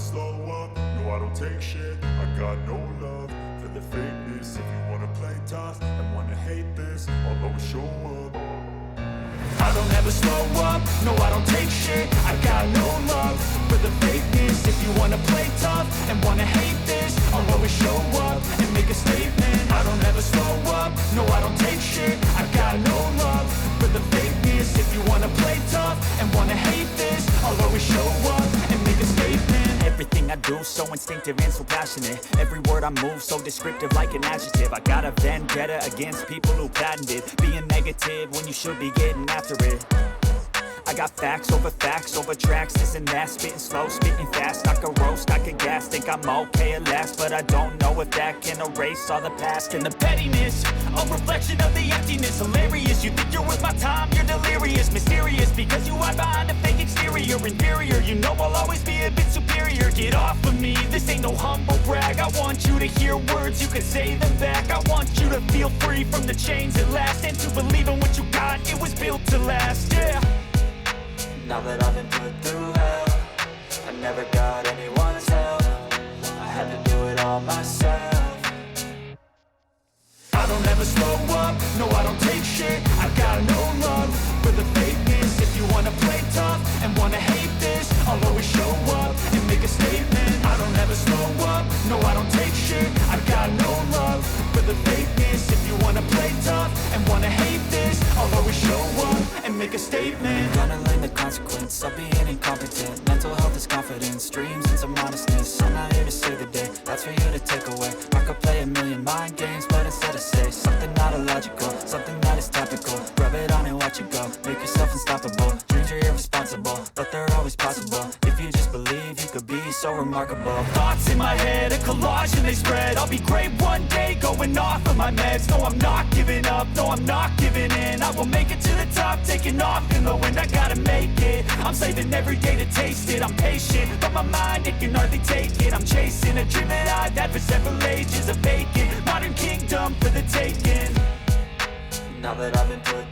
slow up, no I don't take shit. I got no love for the fakeness. If you wanna play tough and wanna hate this, I'll always show up. I don't ever slow up, no I don't take shit. I got no love for the fakeness. If you wanna play tough and wanna hate this, I'll always show up and make a statement. I don't ever slow up, no I don't take shit. I got no love for the fakeness. If you wanna play tough and wanna hate this, I'll always show up and make a statement. Everything I do so instinctive and so passionate. Every word I move so descriptive like an adjective. I got a vendetta against people who patented being negative when you should be getting after it. I got facts over tracks, this and that. Spitting slow, spitting fast, I could roast, I could gas. Think I'm okay at last, but I don't know if that can erase all the past. And the pettiness, a reflection of the emptiness. Hilarious, you think you're worth my time, you're delirious. Mysterious, because you hide behind a fake exterior. Inferior, you know I'll always be a bit superior. Get off of me, this ain't no humble brag. I want you to hear words, you can say them back. I want you to feel free from the chains at last, and to believe in what you got, it was built to last, yeah. Now that I've been put through hell, I never got anyone's help. I had to do it all myself. I don't ever slow up, no I don't take shit. I got no love for the fakeness. If you wanna play tough and wanna hate this, I'll always show up and make a statement. I don't ever slow up, no I don't take shit. I got no love for the fakeness. If you wanna play tough and wanna hate this, I'll always show up and make a statement. Gonna learn the consequence of being incompetent. Mental health is confidence, dreams and some honestness. I'm not here to save the day, that's for you to take away. I could play a million mind games, but instead I say something not illogical, something that is topical. Rub it on and watch it go, make yourself unstoppable. Dreams are irresponsible, but they're always possible. If you just believe, you could be so remarkable. Thoughts in my head, a collage and they spread. I'll be great one day, going off of my meds. No, I'm not giving up, no, I'm not giving in. I will make it to the top, taking off in the wind. I gotta make it, I'm saving every day to taste it. I'm patient, but my mind, it can hardly take it. I'm chasing a dream that I've had for several ages. A vacant, modern kingdom for the taking. Now that I've been put through